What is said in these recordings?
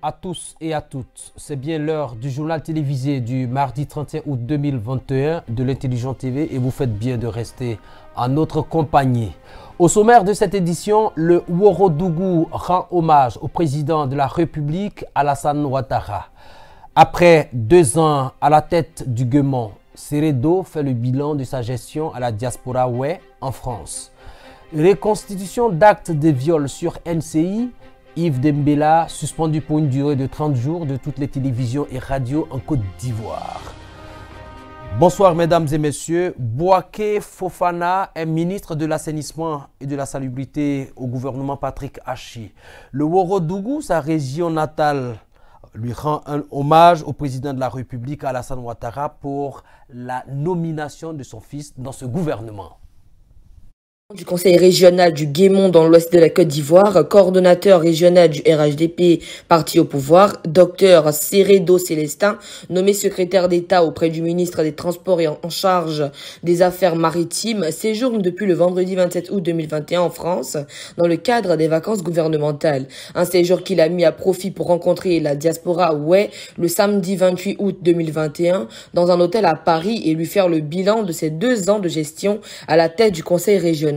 à tous et à toutes. C'est bien l'heure du journal télévisé du mardi 31 août 2021 de l'Intelligent TV et vous faites bien de rester en notre compagnie. Au sommaire de cette édition, le Ouorodougou rend hommage au président de la République, Alassane Ouattara. Après 2 ans à la tête du Guémon, Seredo fait le bilan de sa gestion à la diaspora Oué en France. Reconstitution d'actes de viol sur NCI, Yves Dembella suspendu pour une durée de 30 jours de toutes les télévisions et radios en Côte d'Ivoire. Bonsoir mesdames et messieurs. Bouaké Fofana est ministre de l'assainissement et de la salubrité au gouvernement Patrick Achi. Le Ouorodougou, sa région natale, lui rend un hommage au président de la République Alassane Ouattara pour la nomination de son fils dans ce gouvernement. Du conseil régional du Guémon dans l'ouest de la Côte d'Ivoire, coordonnateur régional du RHDP, parti au pouvoir, Dr Seredo Célestin, nommé secrétaire d'État auprès du ministre des Transports et en charge des Affaires maritimes, séjourne depuis le vendredi 27 août 2021 en France, dans le cadre des vacances gouvernementales. Un séjour qu'il a mis à profit pour rencontrer la diaspora Oué le samedi 28 août 2021 dans un hôtel à Paris et lui faire le bilan de ses 2 ans de gestion à la tête du conseil régional.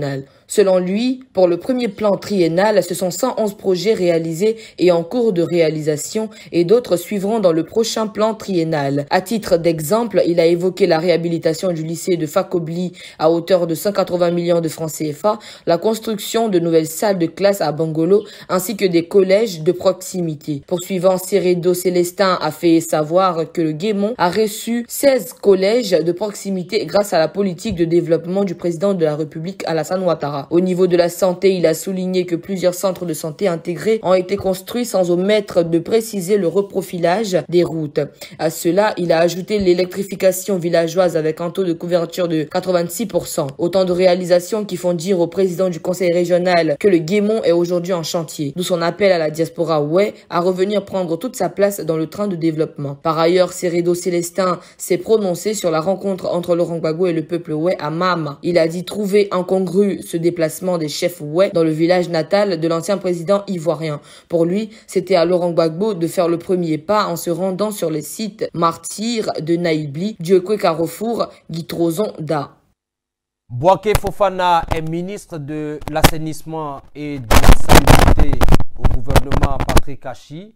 Selon lui, pour le premier plan triennal, ce sont 111 projets réalisés et en cours de réalisation et d'autres suivront dans le prochain plan triennal. À titre d'exemple, il a évoqué la réhabilitation du lycée de Fakobli à hauteur de 180 millions de francs CFA, la construction de nouvelles salles de classe à Bangolo ainsi que des collèges de proximité. Poursuivant, Seredo Célestin a fait savoir que le Guémon a reçu 16 collèges de proximité grâce à la politique de développement du président de la République Alassane Ouattara. Au niveau de la santé, il a souligné que plusieurs centres de santé intégrés ont été construits sans omettre de préciser le reprofilage des routes. À cela, il a ajouté l'électrification villageoise avec un taux de couverture de 86%. Autant de réalisations qui font dire au président du conseil régional que le Guémon est aujourd'hui en chantier. D'où son appel à la diaspora Oué à revenir prendre toute sa place dans le train de développement. Par ailleurs, Seredo Célestin s'est prononcé sur la rencontre entre Laurent Gbagbo et le peuple Oué à Mama. Il a dit trouver incongru ce déplacement des chefs Oué dans le village natal de l'ancien président ivoirien. Pour lui, c'était à Laurent Gbagbo de faire le premier pas en se rendant sur les sites martyrs de Naïbli, Dieukwé Carrefour, Guitrozon, Da. Bouaké Fofana est ministre de l'assainissement et de la salubrité au gouvernement Patrick Achi.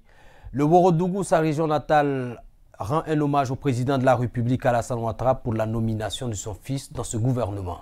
Le Ouorodougou, sa région natale, rend un hommage au président de la République Alassane Ouattara pour la nomination de son fils dans ce gouvernement.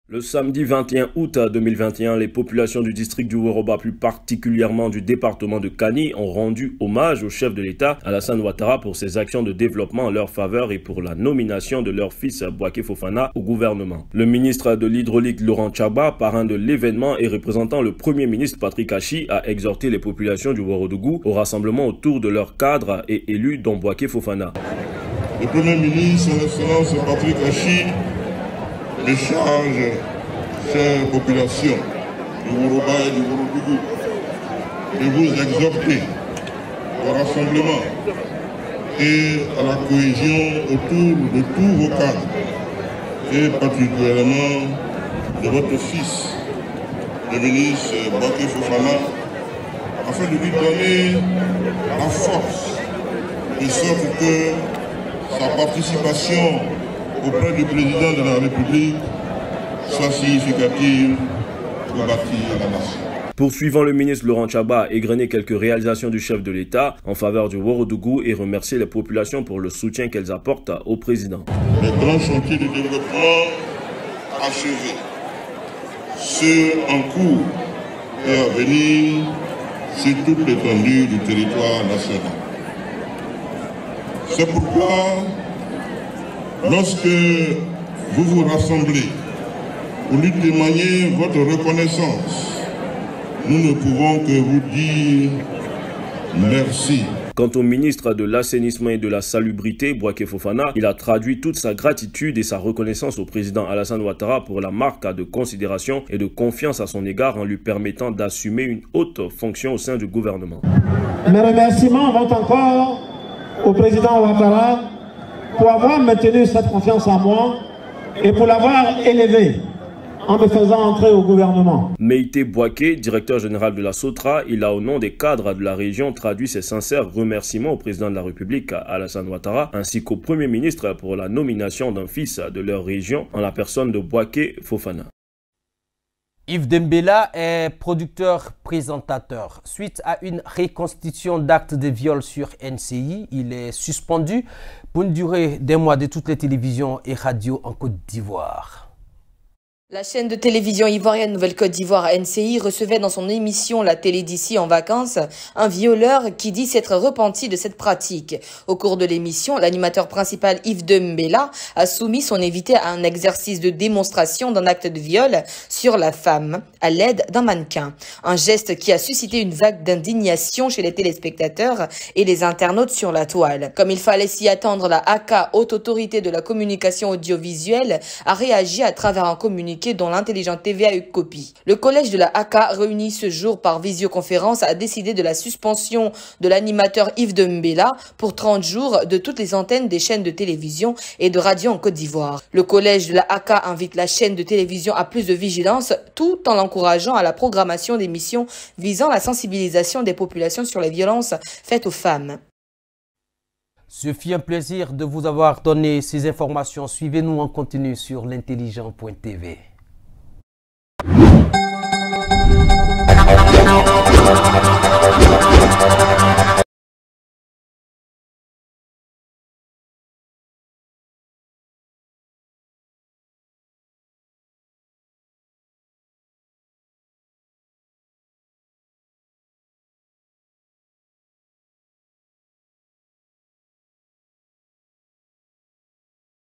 Le samedi 21 août 2021, les populations du district du Ouoroba, plus particulièrement du département de Kani, ont rendu hommage au chef de l'État, Alassane Ouattara, pour ses actions de développement en leur faveur et pour la nomination de leur fils Bouaké Fofana au gouvernement. Le ministre de l'Hydraulique, Laurent Tchaba, parrain de l'événement et représentant le Premier ministre Patrick Achi, a exhorté les populations du Ouorodougou au rassemblement autour de leur cadre et élu, dont Bouaké Fofana. Le Premier ministre, son Excellence Patrick Achi, décharge, chère population du Ouoroba et du Ouorodougou, de vous exhorter au rassemblement et à la cohésion autour de tous vos cadres, et particulièrement de votre fils, le ministre Bouaké Fofana, afin de lui donner la force, de sorte que sa participation auprès du président de la République soit significative pour bâtir la nation. Poursuivant, le ministre Laurent Tchaba a égrené quelques réalisations du chef de l'État en faveur du Ouorodougou et remercié les populations pour le soutien qu'elles apportent au président. Les grands chantiers de développement achevés, ceux en cours et à venir sur toute l'étendue du territoire national. C'est pourquoi, lorsque vous vous rassemblez pour lui témoigner votre reconnaissance, nous ne pouvons que vous dire merci. Quant au ministre de l'Assainissement et de la Salubrité, Bouaké Fofana, il a traduit toute sa gratitude et sa reconnaissance au président Alassane Ouattara pour la marque de considération et de confiance à son égard en lui permettant d'assumer une haute fonction au sein du gouvernement. Mes remerciements vont encore au président Ouattara pour avoir maintenu cette confiance en moi et pour l'avoir élevé en me faisant entrer au gouvernement. Meïté Bouaké, directeur général de la SOTRA, il a au nom des cadres de la région traduit ses sincères remerciements au président de la République Alassane Ouattara ainsi qu'au Premier ministre pour la nomination d'un fils de leur région en la personne de Bouaké Fofana. Yves Dembella est producteur-présentateur. Suite à une reconstitution d'actes de viol sur NCI, il est suspendu pour une durée d'un mois de toutes les télévisions et radios en Côte d'Ivoire. La chaîne de télévision ivoirienne Nouvelle-Côte d'Ivoire NCI recevait dans son émission La télé d'ici en vacances un violeur qui dit s'être repenti de cette pratique. Au cours de l'émission, l'animateur principal Yves Dembella a soumis son invité à un exercice de démonstration d'un acte de viol sur la femme à l'aide d'un mannequin. Un geste qui a suscité une vague d'indignation chez les téléspectateurs et les internautes sur la toile. Comme il fallait s'y attendre, la AK, Haute Autorité de la Communication Audiovisuelle, a réagi à travers un communiqué dont l'Intelligent TV a eu copie. Le collège de la AK, réuni ce jour par visioconférence, a décidé de la suspension de l'animateur Yves Dembella pour 30 jours de toutes les antennes des chaînes de télévision et de radio en Côte d'Ivoire. Le collège de la AK invite la chaîne de télévision à plus de vigilance tout en l'encourageant à la programmation d'émissions visant la sensibilisation des populations sur les violences faites aux femmes. Ce fut un plaisir de vous avoir donné ces informations. Suivez-nous en continu sur l'intelligent.tv.